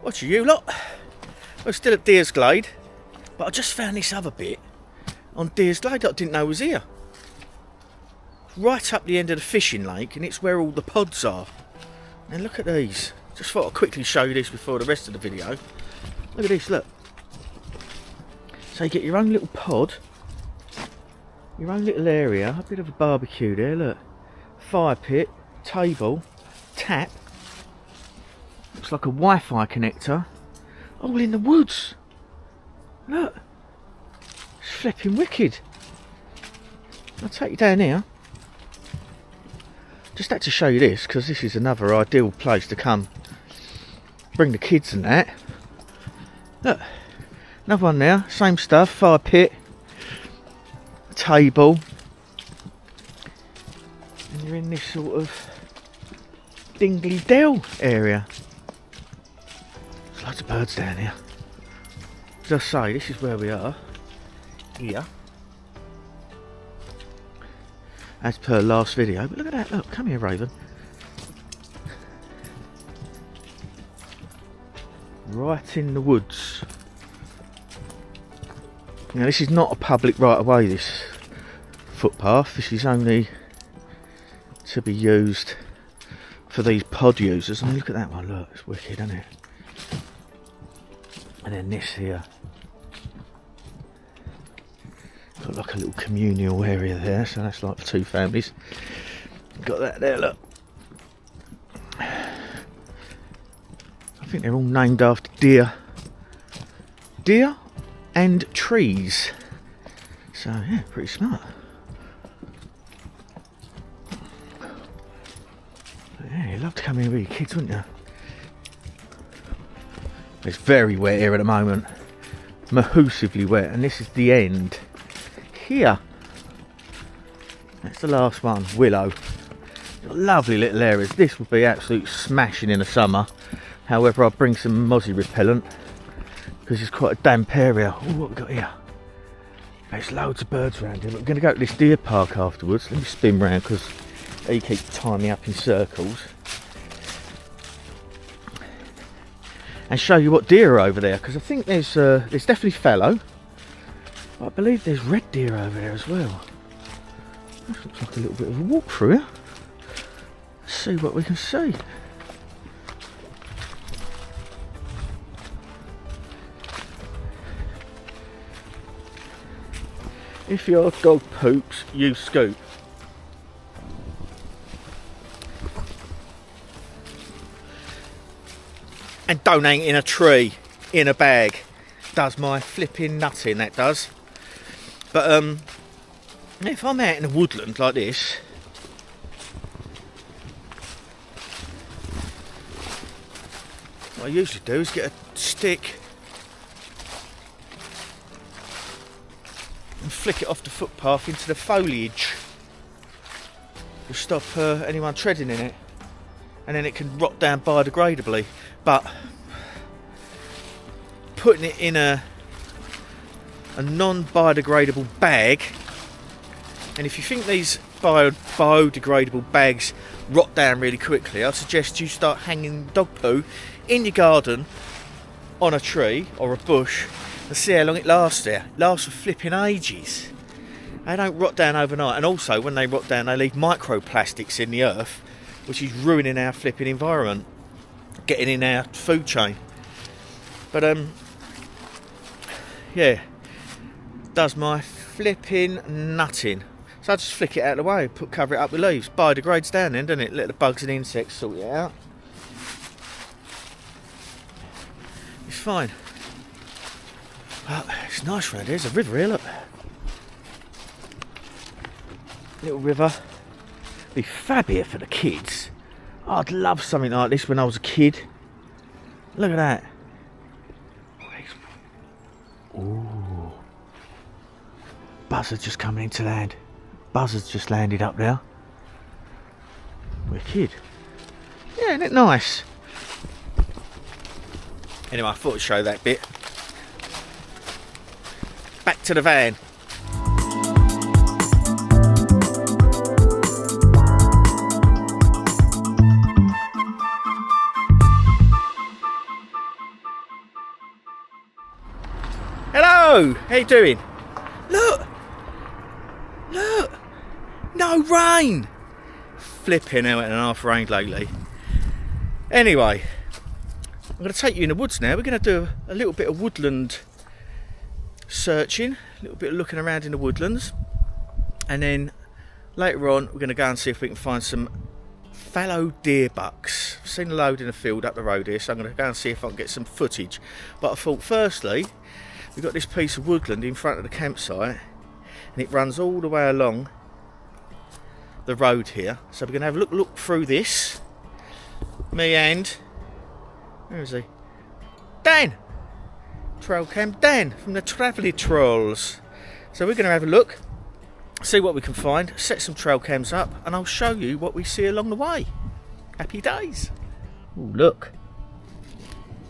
What are you lot? We're still at Deer's Glade, but I just found this other bit on Deer's Glade that I didn't know was here. Right up the end of the fishing lake, and it's where all the pods are. And look at these. Just thought I'd quickly show you this before the rest of the video. Look at this, look. So you get your own little pod, your own little area, a bit of a barbecue there, look. Fire pit, table, tap. Looks like a Wi-Fi connector. All in the woods. Look. It's flipping wicked. I'll take you down here. Just had to show you this because this is another ideal place to come. Bring the kids and that. Look. Another one there. Same stuff. Fire pit. Table. And you're in this sort of Dingley Dell area. There's loads of birds down here. As I say, this is where we are. Here. As per last video. But look at that, look, come here, Raven. Right in the woods. Now this is not a public right of way, this footpath. This is only to be used for these pod users. I mean, look at that one, look, it's wicked, isn't it? And then this here. Got like a little communal area there, so that's like for two families. Got that there, look. I think they're all named after deer. Deer and trees. So yeah, pretty smart. But yeah, you'd love to come here with your kids, wouldn't you? It's very wet here at the moment. Mahoosively wet, and this is the end. Here. That's the last one, Willow. Lovely little areas. This would be absolute smashing in the summer. However, I'll bring some mozzie repellent because it's quite a damp area. Oh, what we got here? There's loads of birds around here. But we're going to go to this deer park afterwards. Let me spin round because he keeps tying me up in circles. And show you what deer are over there, because I think there's definitely fallow. I believe there's red deer over there as well. This looks like a little bit of a walk through here. Let's see what we can see. If your dog poops, you scoop. And donate in a tree, in a bag. Does my flipping nutting, that does. But if I'm out in a woodland like this, what I usually do is get a stick and flick it off the footpath into the foliage to stop anyone treading in it, and then it can rot down biodegradably. But putting it in a non-biodegradable bag, and if you think these biodegradable bags rot down really quickly, I suggest you start hanging dog poo in your garden on a tree or a bush and see how long it lasts there. It lasts for flipping ages. They don't rot down overnight, and also when they rot down they leave microplastics in the earth, which is ruining our flipping environment, getting in our food chain. But yeah, does my flipping nutting. So I just flick it out of the way, cover it up with leaves. Biodegrades down then, doesn't it? Let the bugs and insects sort it out. It's fine. Well, it's nice round here. There's a river here, look. Little river. Be fab here for the kids. I'd love something like this when I was a kid. Look at that. Ooh. Buzzard just coming into land. Buzzard's just landed up there. Wicked. Yeah, isn't it nice? Anyway, I thought I'd show that bit. Back to the van. Hello, how you doing? Look, look, no rain. Flipping out and half rained lately. Anyway, I'm going to take you in the woods now. We're going to do a little bit of woodland searching, a little bit of looking around in the woodlands, and then later on we're going to go and see if we can find some fallow deer bucks. I've seen a load in the field up the road here, so I'm going to go and see if I can get some footage. But I thought firstly, we've got this piece of woodland in front of the campsite, and it runs all the way along the road here. So we're going to have a look through this. Me and, where is he? Dan! Trail cam Dan from the Travelly Trolls. So we're going to have a look, see what we can find, set some trail cams up, and I'll show you what we see along the way. Happy days. Ooh, look,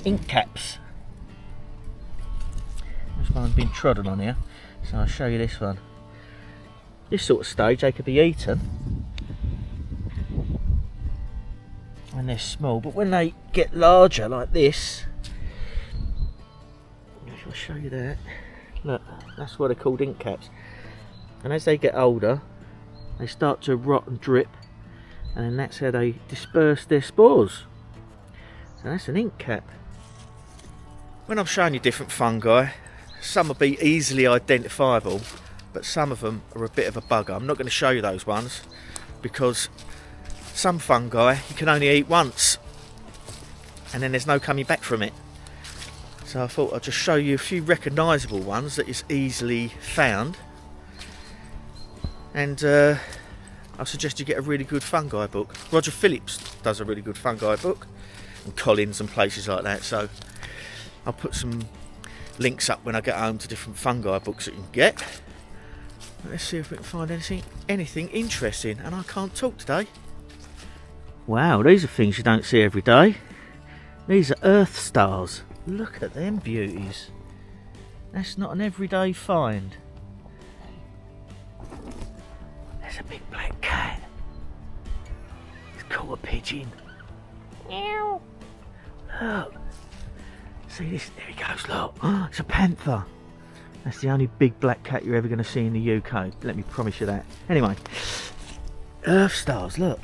ink caps. This one's been trodden on here, so I'll show you this one. This sort of stage they could be eaten when they're small, but when they get larger like this, I'll show you that. Look, that's why they're called ink caps. And as they get older, they start to rot and drip, and then that's how they disperse their spores. So that's an ink cap. When I'm showing you different fungi, some will be easily identifiable, but some of them are a bit of a bugger. I'm not going to show you those ones because some fungi you can only eat once and then there's no coming back from it. So I thought I'd just show you a few recognisable ones that is easily found, and I suggest you get a really good fungi book. Roger Phillips does a really good fungi book, and Collins and places like that, so I'll put some links up when I get home to different fungi books that you can get. Let's see if we can find anything interesting. And I can't talk today. Wow, these are things you don't see every day. These are earth stars. Look at them beauties. That's not an everyday find. There's a big black cat. It's caught a pigeon. Meow. Look. See this? There he goes, look. It's a panther. That's the only big black cat you're ever going to see in the UK. Let me promise you that. Anyway, earth stars, look.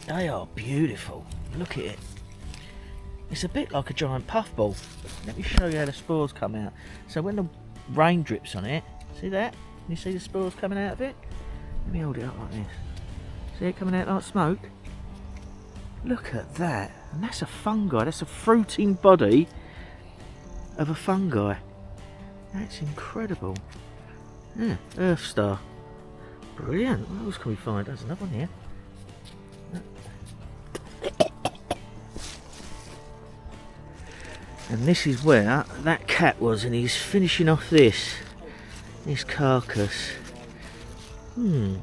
They are beautiful. Look at it. It's a bit like a giant puffball. Let me show you how the spores come out. So when the rain drips on it, see that? Can you see the spores coming out of it? Let me hold it up like this. See it coming out like smoke? Look at that. And that's a fungi. That's a fruiting body of a fungi. That's incredible. Yeah, earth star. Brilliant. What else can we find? There's another one here. And this is where that cat was, and he's finishing off this carcass. He's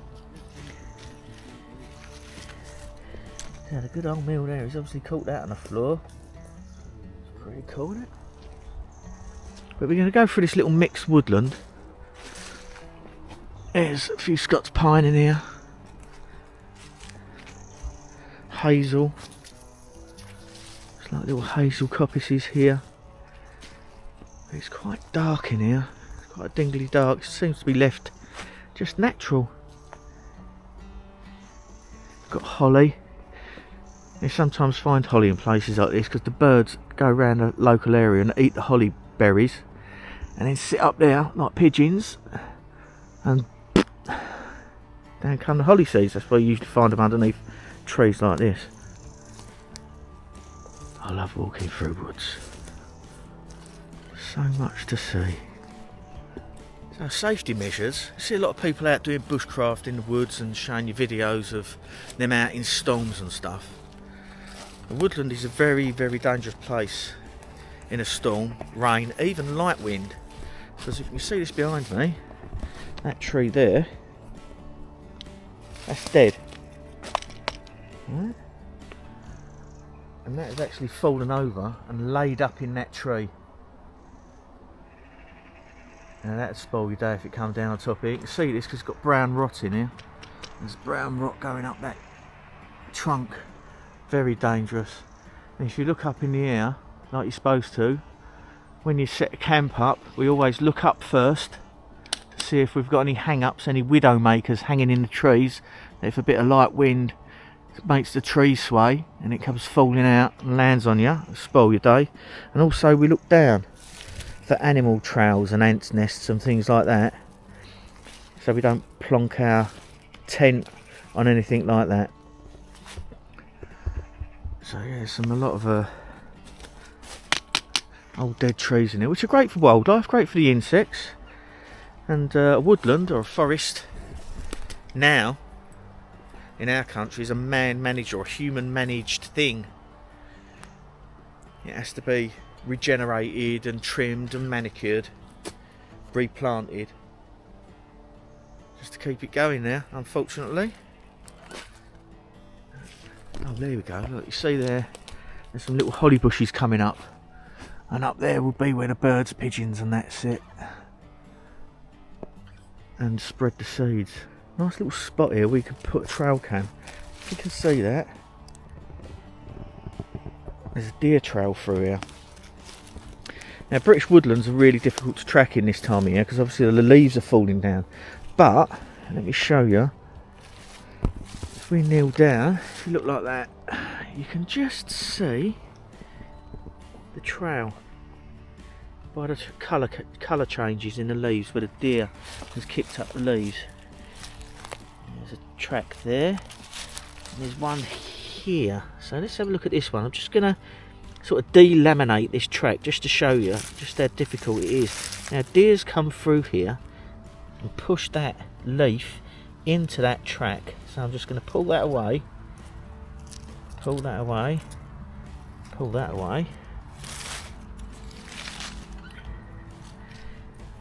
had a good old meal there. He's obviously caught that on the floor. It's pretty cool, isn't it? But we're going to go through this little mixed woodland. There's a few Scots pine in here. Hazel. It's like little hazel coppices here. It's quite dark in here. It's quite dingly dark. It seems to be left just natural. Got holly. You sometimes find holly in places like this because the birds go around the local area and eat the holly berries and then sit up there like pigeons, and down come the holly seeds. That's why you usually find them underneath trees like this. I love walking through woods. So much to see. So safety measures. You see a lot of people out doing bushcraft in the woods and showing you videos of them out in storms and stuff. The woodland is a very, very dangerous place in a storm, rain, even light wind. So as you can see this behind me, that tree there, that's dead. Right? And that has actually fallen over and laid up in that tree. Now that'd spoil your day if it comes down on top here. You can see this because it's got brown rot in here. There's brown rot going up that trunk. Very dangerous. And if you look up in the air like you're supposed to, when you set a camp up, we always look up first to see if we've got any hang-ups, any widow makers hanging in the trees. If a bit of light wind makes the trees sway and it comes falling out and lands on you, it'll spoil your day. And also we look down for animal trails and ants' nests and things like that, so we don't plonk our tent on anything like that. So yeah, there's a lot of old dead trees in here, which are great for wildlife, great for the insects. And a woodland or a forest now in our country is a man-managed or a human-managed thing. It has to be regenerated and trimmed and manicured, replanted, just to keep it going there, unfortunately. Oh, there we go. Look, you see there's some little holly bushes coming up, and up there will be where the birds, pigeons and that sit and spread the seeds. Nice little spot here we could put a trail cam. If you can see that, there's a deer trail through here. Now British woodlands are really difficult to track in this time of year because obviously the leaves are falling down, but let me show you. If we kneel down, if you look like that, you can just see the trail by the colour changes in the leaves where the deer has kicked up the leaves. There's a track there, and there's one here. So let's have a look at this one. I'm just going to sort of delaminate this track just to show you just how difficult it is. Now deer's come through here and push that leaf into that track. So I'm just going to pull that away, pull that away, pull that away.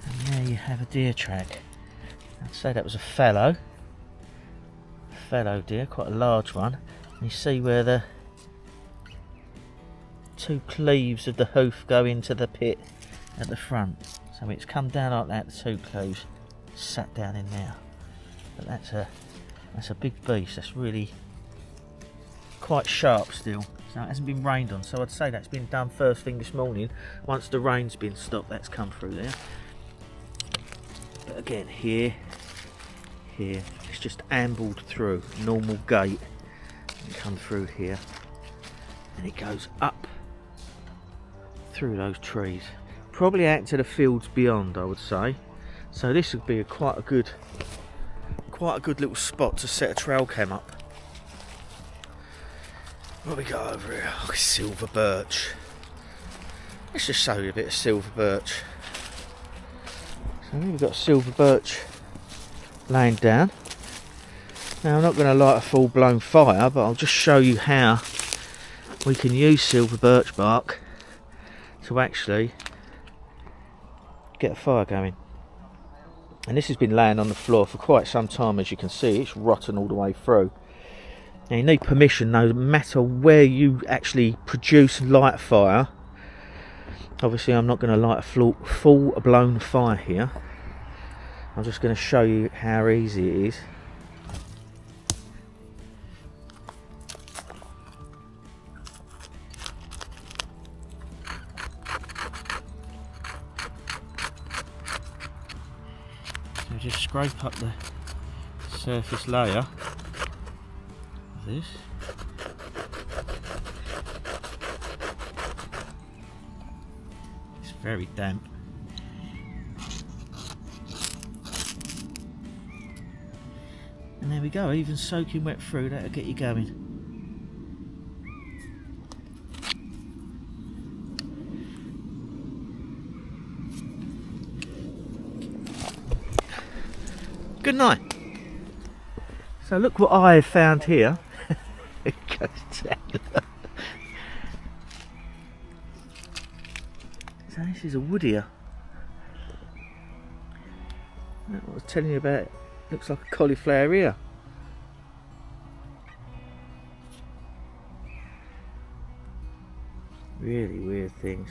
And there you have a deer track. I'd say that was a fallow deer, quite a large one. And you see where the two cleaves of the hoof go into the pit at the front. So it's come down like that, the two cleaves sat down in there. But that's a big beast. That's really quite sharp still. So it hasn't been rained on, so I'd say that's been done first thing this morning. Once the rain's been stopped, that's come through there. But again, here, it's just ambled through, normal gait, and come through here, and it goes up through those trees, probably out to the fields beyond, I would say. So this would be quite a good little spot to set a trail cam up. What we got over here? Oh, silver birch. Let's just show you a bit of silver birch. So we've got silver birch laying down. Now I'm not going to light a full-blown fire, but I'll just show you how we can use silver birch bark to actually get a fire going. And this has been laying on the floor for quite some time, as you can see. It's rotten all the way through. Now you need permission, no matter where you actually produce and light a fire. Obviously I'm not going to light a full-blown fire here. I'm just going to show you how easy it is. So just scrape up the surface layer of this. It's very damp. And there we go, even soaking wet through, that'll get you going. Good night. So look what I have found here. It goes down. So this is a wood here. What I was telling you about. Looks like a cauliflower ear. Really weird things.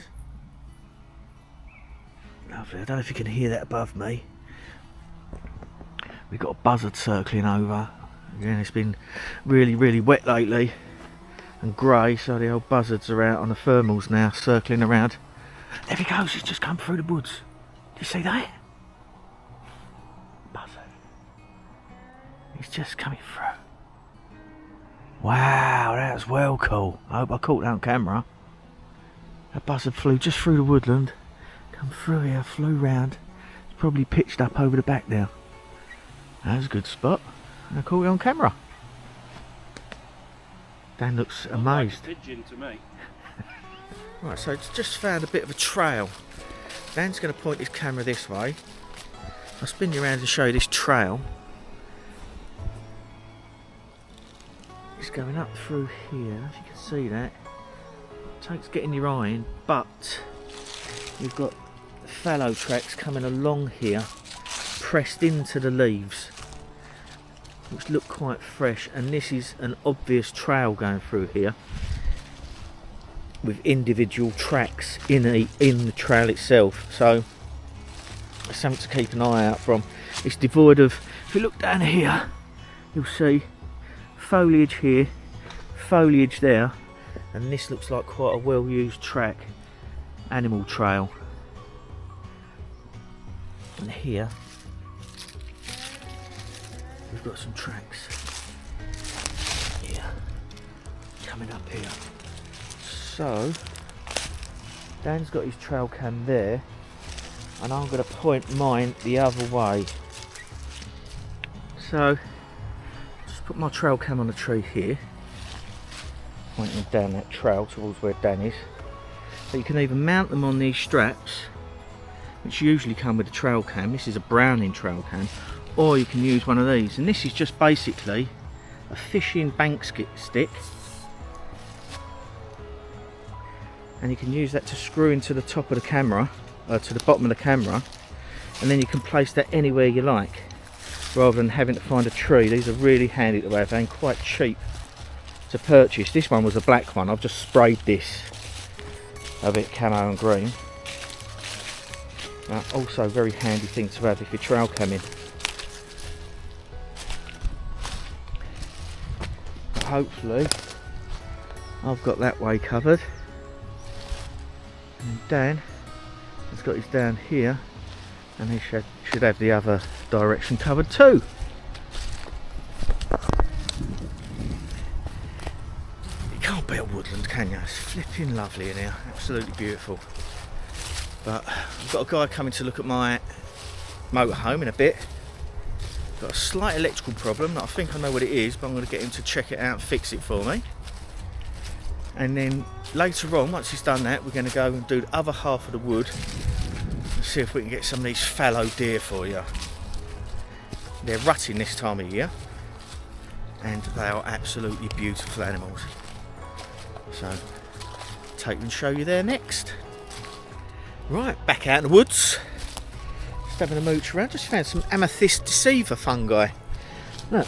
Lovely. I don't know if you can hear that above me. We've got a buzzard circling over. Again, it's been really wet lately and grey, so the old buzzards are out on the thermals now, circling around There he goes, he's just come through the woods. Do you see that? Buzzard. He's just coming through. Wow, that was well cool. I hope I caught that on camera. That buzzard flew just through the woodland, come through here, flew round. It's probably pitched up over the back now. That was a good spot. I caught it on camera. Dan looks amazed. Like a pigeon to me. Right, so it's just found a bit of a trail. Dan's going to point his camera this way. I'll spin you around and show you this trail. It's going up through here, if you can see that. It takes getting your eye in, but you've got fallow tracks coming along here, pressed into the leaves, which look quite fresh, and this is an obvious trail going through here with individual tracks in the trail itself, so it's something to keep an eye out from. It's devoid of, if you look down here, you'll see foliage here, foliage there, and this looks like quite a well used track, animal trail. And here we've got some tracks here coming up here. So Dan's got his trail cam there, and I'm going to point mine the other way. So just put my trail cam on the tree here, pointing down that trail towards where Dan is. So you can either mount them on these straps, which usually come with a trail cam. This is a Browning trail cam, or you can use one of these, and this is just basically a fishing bank stick, and you can use that to screw into the top of the camera, to the bottom of the camera, and then you can place that anywhere you like rather than having to find a tree. These are really handy to have and quite cheap to purchase. This one was a black one. I've just sprayed this a bit camo and green. Also very handy thing to have if you're trail camming. Hopefully I've got that way covered, and Dan has got his down here, and he should have the other direction covered too. You can't beat a woodland, can you? It's flipping lovely in here, absolutely beautiful. But I've got a guy coming to look at my motorhome in a bit. Got a slight electrical problem that I think I know what it is, but I'm going to get him to check it out and fix it for me. And then later on, once he's done that, we're going to go and do the other half of the wood and see if we can get some of these fallow deer for you. They're rutting this time of year, and they are absolutely beautiful animals. So take and show you there next. Right, back out in the woods. Just having a mooch around. Just found some amethyst deceiver fungi. Look.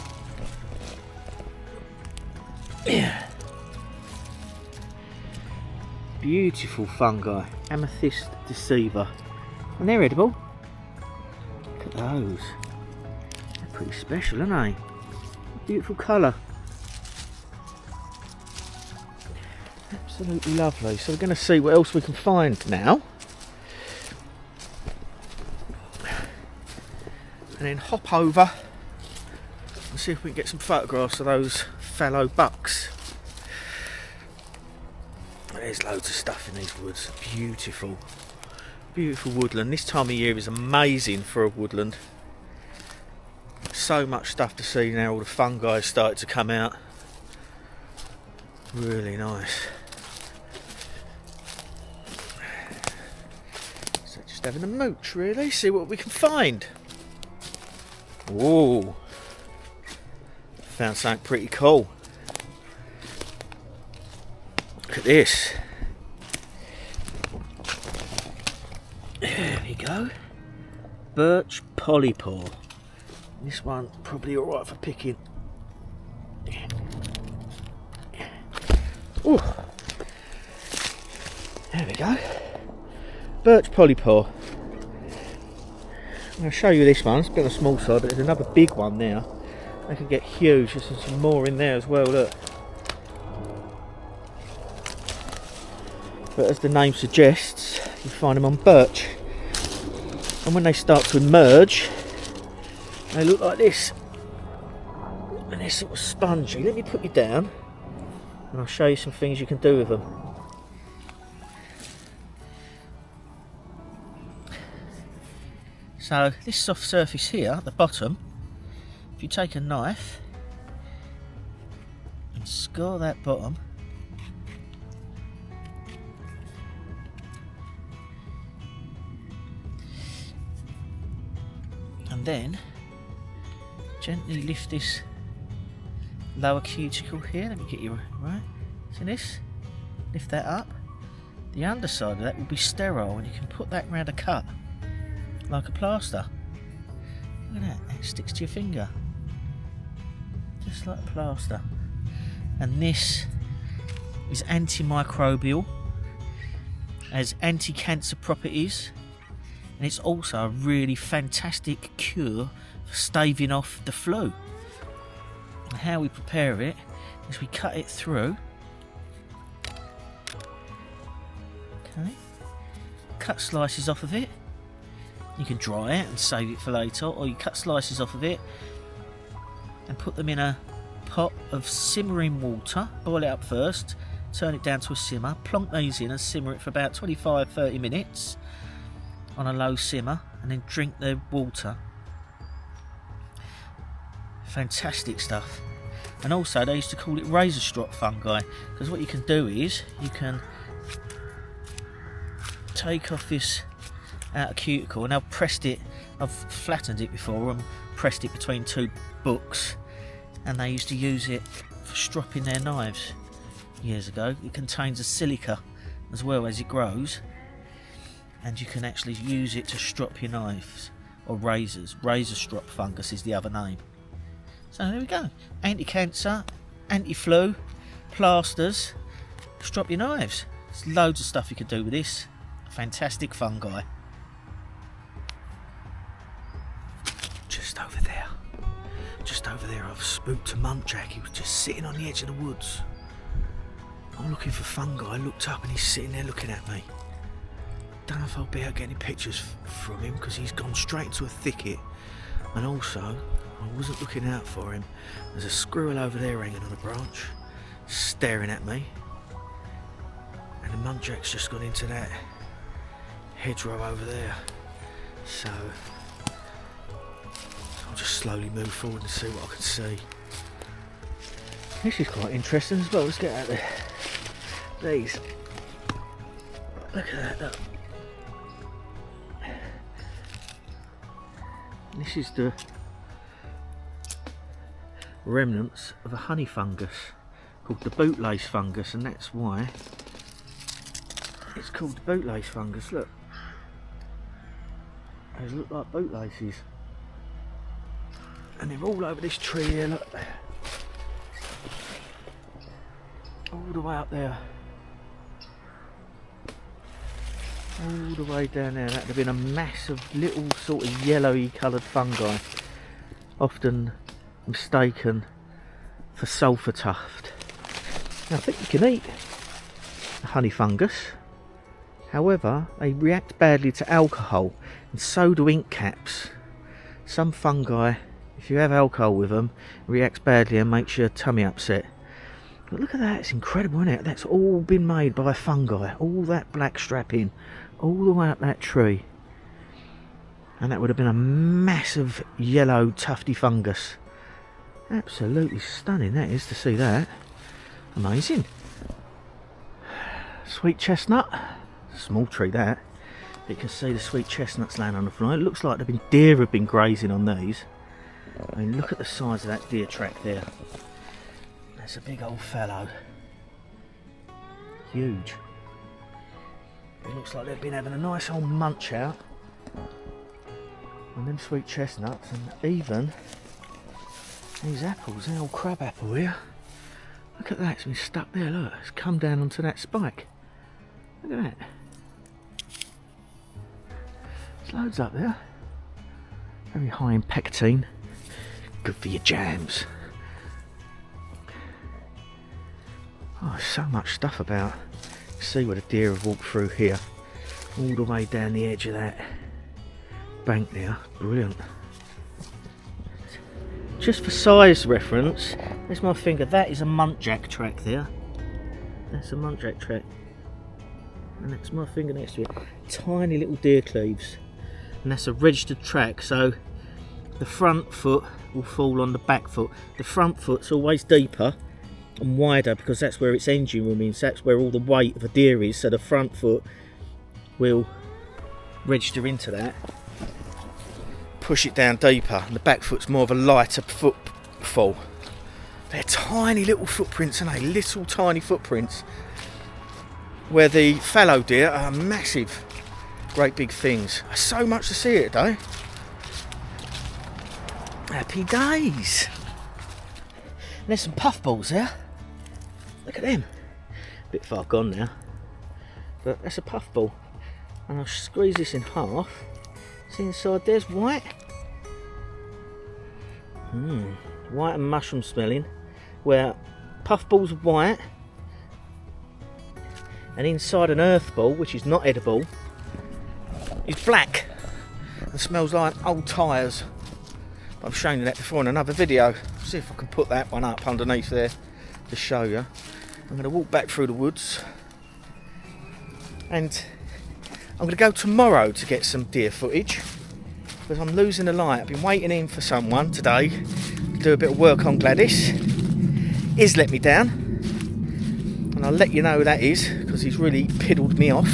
Yeah. Beautiful fungi. Amethyst deceiver. And they're edible. Look at those. They're pretty special, aren't they? Beautiful colour. Absolutely lovely. So we're going to see what else we can find now. And then hop over and see if we can get some photographs of those fallow bucks. There's loads of stuff in these woods. Beautiful, beautiful woodland. This time of year is amazing for a woodland. So much stuff to see now. All the fungi started to come out. Really nice. So just having a mooch really, see what we can find. Whoa, found something pretty cool. Look at this. There we go. Birch polypore. This one probably alright for picking. Ooh. There we go. Birch polypore. I'm going to show you this one. It's a bit on the small side, but there's another big one there. They can get huge. There's some more in there as well. Look. but as the name suggests, you find them on birch. And when they start to emerge, they look like this. And they're sort of spongy. Let me put you down and I'll show you some things you can do with them. So this soft surface here at the bottom, if you take a knife and score that bottom, and then gently lift this lower cuticle here. Let me get you right. See this? Lift that up. The underside of that will be sterile and you can put that around a cut like a plaster. Look at that, it sticks to your finger. Just like a plaster. And this is antimicrobial, has anti-cancer properties, and it's also a really fantastic cure for staving off the flu. And how we prepare it is we cut it through. Okay. Cut slices off of it. You can dry it and save it for later, or you cut slices off of it and put them in a pot of simmering water. Boil it up first, turn it down to a simmer, plonk these in and simmer it for about 25-30 minutes on a low simmer, and then drink the water. Fantastic stuff. And also they used to call it razor strop fungi, because what you can do is you can take off this outer cuticle, and I've pressed it, I've flattened it before and pressed it between two books, and they used to use it for stropping their knives years ago. It contains a silica as well as it grows, and you can actually use it to strop your knives or razors. Razor strop fungus is the other name. So there we go, anti-cancer, anti-flu, plasters, strop your knives. There's loads of stuff you could do with this. Fantastic fungi. Just over there I've spooked a muntjac. He was just sitting on the edge of the woods. I'm looking for fungi. I looked up and he's sitting there looking at me. Don't know if I'll be able to get any pictures from him because he's gone straight into a thicket, and also I wasn't looking out for him. There's a squirrel over there hanging on a branch staring at me, and the muntjac's just gone into that hedgerow over there. So I'll just slowly move forward and see what I can see. This is quite interesting as well. Let's get out there. These. Look at that. Look. This is the remnants of a honey fungus called the bootlace fungus, and that's why it's called the bootlace fungus. Look. Those look like bootlaces. And they're all over this tree here, look. All the way up there. All the way down there. That would have been a mass of little sort of yellowy coloured fungi, often mistaken for sulphur tuft. Now I think you can eat a honey fungus. However, they react badly to alcohol, and so do ink caps. Some fungi, if you have alcohol with them, reacts badly and makes your tummy upset. But look at that, it's incredible, isn't it? That's all been made by fungi. All that black strapping, all the way up that tree. And that would have been a massive yellow tufty fungus. Absolutely stunning that is, to see that. Amazing. Sweet chestnut. Small tree that. You can see the sweet chestnuts laying on the floor. It looks like deer have been grazing on these. I mean, look at the size of that deer track there. That's a big old fallow. Huge. It looks like they've been having a nice old munch out on them sweet chestnuts, and even these apples, the old crab apple here. Look at that, it's been stuck there, look, it's come down onto that spike. Look at that. There's loads up there. Very high in pectin. Good for your jams. Oh, so much stuff about See where the deer have walked through here, all the way down the edge of that bank there. Brilliant. Just for size reference, there's my finger. That is a muntjac track there. That's a muntjac track. And that's my finger next to it. Tiny little deer cleaves. And that's a registered track, so the front foot will fall on the back foot. The front foot's always deeper and wider because that's where its engine room is. That's where all the weight of a deer is, so the front foot will register into that, push it down deeper, and the back foot's more of a lighter footfall. They're tiny little footprints, aren't they? Little tiny footprints. Where the fallow deer are massive, great big things. So much to see here today. Happy days. And there's some puffballs there. Look at them. A bit far gone now, but that's a puffball. And I'll squeeze this in half. See inside there's white. White and mushroom smelling. Where puffballs are white, and inside an earth ball, which is not edible, is black and smells like old tyres. I've shown you that before in another video. See if I can put that one up underneath there to show you. I'm going to walk back through the woods, and I'm going to go tomorrow to get some deer footage because I'm losing the light. I've been waiting in for someone today to do a bit of work on Gladys. He's let me down, and I'll let you know who that is because he's really piddled me off.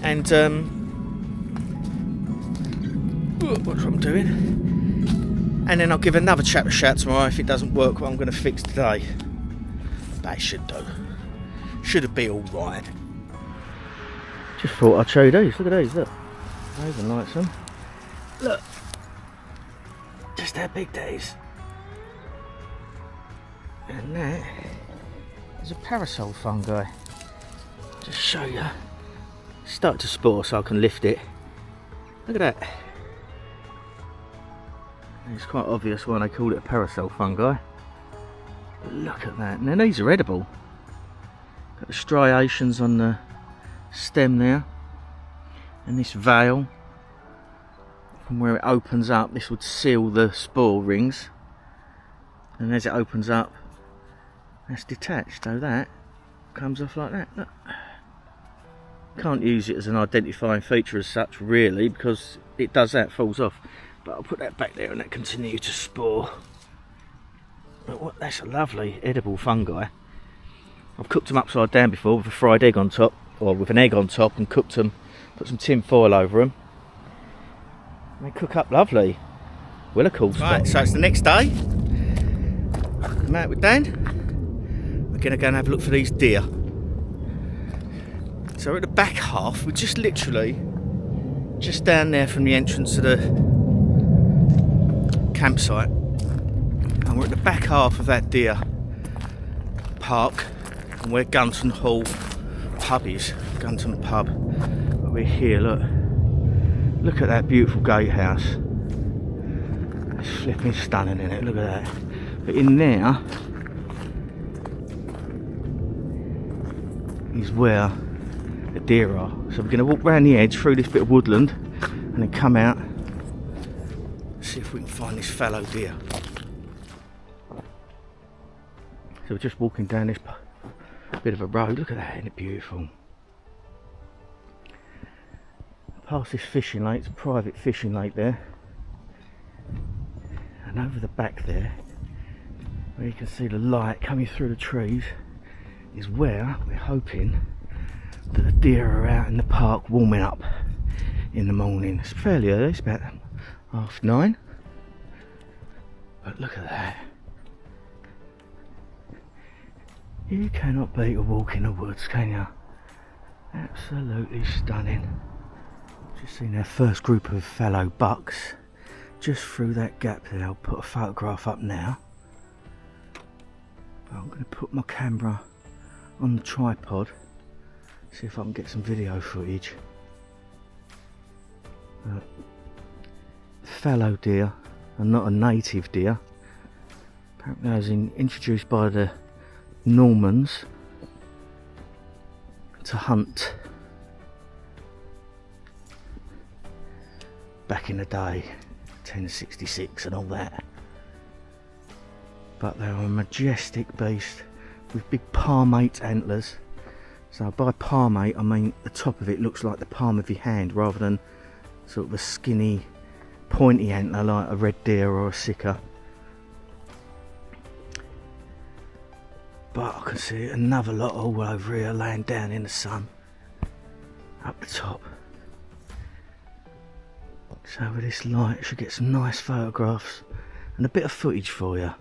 And what I'm doing, and then I'll give another chapter shout tomorrow if it doesn't work what I'm going to fix today. But it should do. Should be all right. Just thought I'd show you these. Look at these. Look, I even like some. Look, just how big that is. And that is a parasol fungi. Just show you. Start to spore so I can lift it. Look at that. It's quite obvious why they call it a parasol fungi. But look at that. And then these are edible. Got the striations on the stem there. And this veil, from where it opens up, this would seal the spore rings. And as it opens up, that's detached, so that comes off like that. Look. Can't use it as an identifying feature as such really, because it does that, falls off. But I'll put that back there and that continue to spore. But what, that's a lovely edible fungi. I've cooked them upside down before with a fried egg on top, or with an egg on top, and cooked them, put some tin foil over them. And they cook up lovely. Well, a cool spot. Right, so it's the next day. I'm out with Dan. We're going to go and have a look for these deer. So we're at the back half. We're just literally just down there from the entrance to the campsite, and we're at the back half of that deer park, and where Gunton Hall pub is. Gunton pub. But we're here. Look at that beautiful gatehouse. It's flipping stunning, isn't it? Look at that. But in there is where the deer are. So we're going to walk round the edge through this bit of woodland and then come out, see if we can find this fallow deer. So we're just walking down this bit of a road. Look at that, isn't it beautiful? Past this fishing lake, it's a private fishing lake there. And over the back there, where you can see the light coming through the trees, is where we're hoping that the deer are out in the park warming up in the morning. It's fairly early, it's about 9:30. But look at that. You cannot beat a walk in the woods, can you? Absolutely stunning. Just seen our first group of fallow bucks just through that gap there. I'll put a photograph up now. I'm going to put my camera on the tripod, see if I can get some video footage. Fallow deer are not a native deer. Apparently I was introduced by the Normans to hunt back in the day, 1066 and all that. But they're a majestic beast with big palmate antlers. So by palmate I mean the top of it looks like the palm of your hand rather than sort of a skinny pointy antler like a red deer or a sika. But I can see another lot all over here laying down in the sun up the top. So with this light I should get some nice photographs and a bit of footage for you.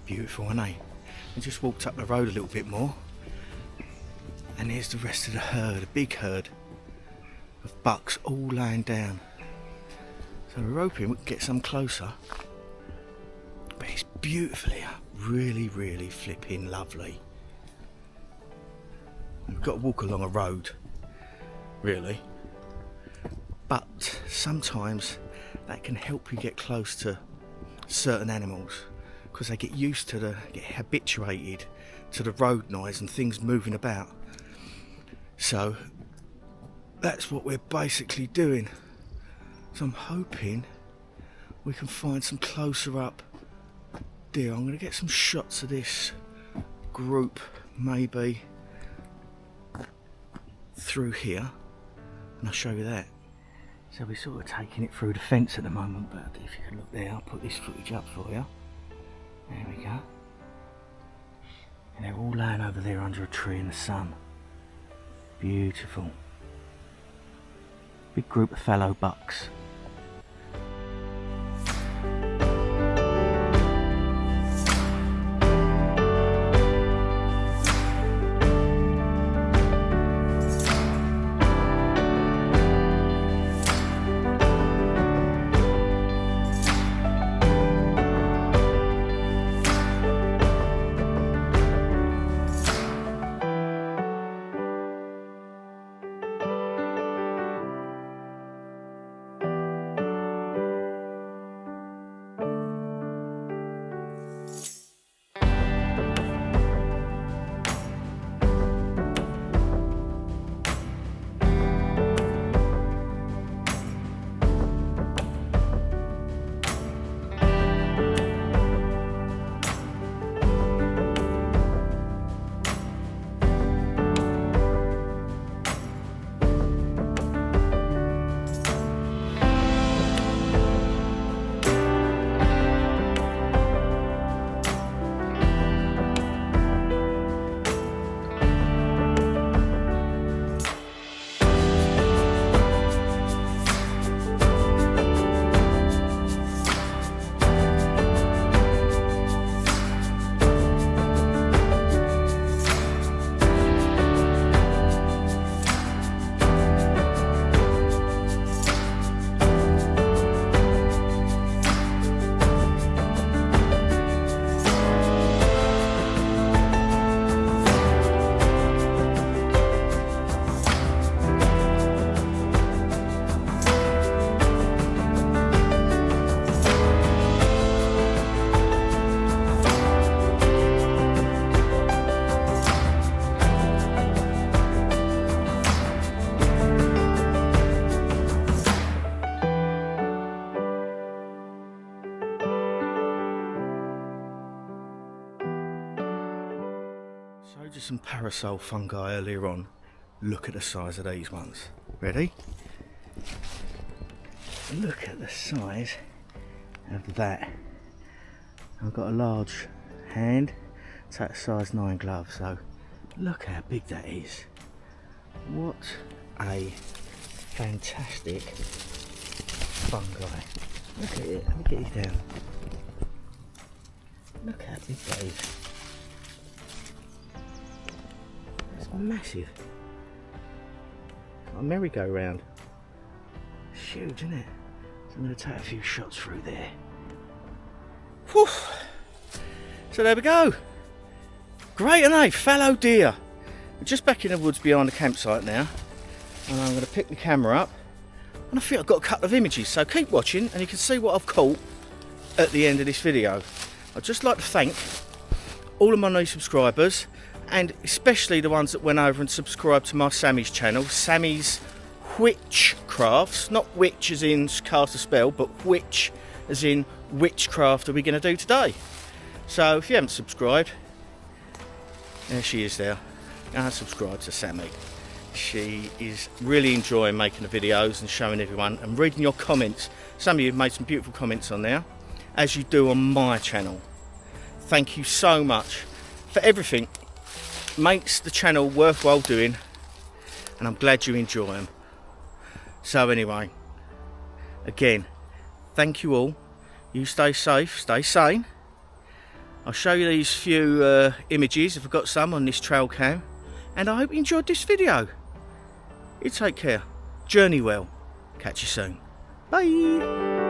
Beautiful, ain't it? I just walked up the road a little bit more and here's the rest of the herd, a big herd of bucks all laying down. So we're hoping we can get some closer, but it's beautiful here, really flipping lovely. We've got to walk along a road really, but sometimes that can help you get close to certain animals, because they get used to get habituated to the road noise and things moving about. So that's what we're basically doing. So I'm hoping we can find some closer up deer. I'm going to get some shots of this group maybe through here and I'll show you that. So we're sort of taking it through the fence at the moment, but if you can look there, I'll put this footage up for you. There we go. And they're all laying over there under a tree in the sun. Beautiful. Big group of fallow bucks. Just some parasol fungi earlier on. Look at the size of these ones. Ready? Look at the size of that. I've got a large hand. It's that size 9 glove, so look how big that is. What a fantastic fungi. Look at it. Let me get you down. Look how big that is. Massive. A merry-go-round. It's huge, isn't it? So I'm going to take a few shots through there. Whew. So there we go. Great, and fallow deer. We're just back in the woods behind the campsite now, and I'm going to pick the camera up, and I think I've got a couple of images, so keep watching and you can see what I've caught at the end of this video. I'd just like to thank all of my new subscribers, and especially the ones that went over and subscribed to my Sammies channel, Sammies Witchcrafts, not witch as in cast a spell, but witch as in witchcraft are we going to do today. So if you haven't subscribed, there she is there. Go and subscribe to Sammy. She is really enjoying making the videos and showing everyone and reading your comments. Some of you have made some beautiful comments on there, as you do on my channel. Thank you so much for everything. Makes the channel worthwhile doing, and I'm glad you enjoy them. So anyway, again, thank you all. You stay safe, stay sane. I'll show you these few images if I've got some on this trail cam, and I hope you enjoyed this video. You take care, journey well, catch you soon, bye.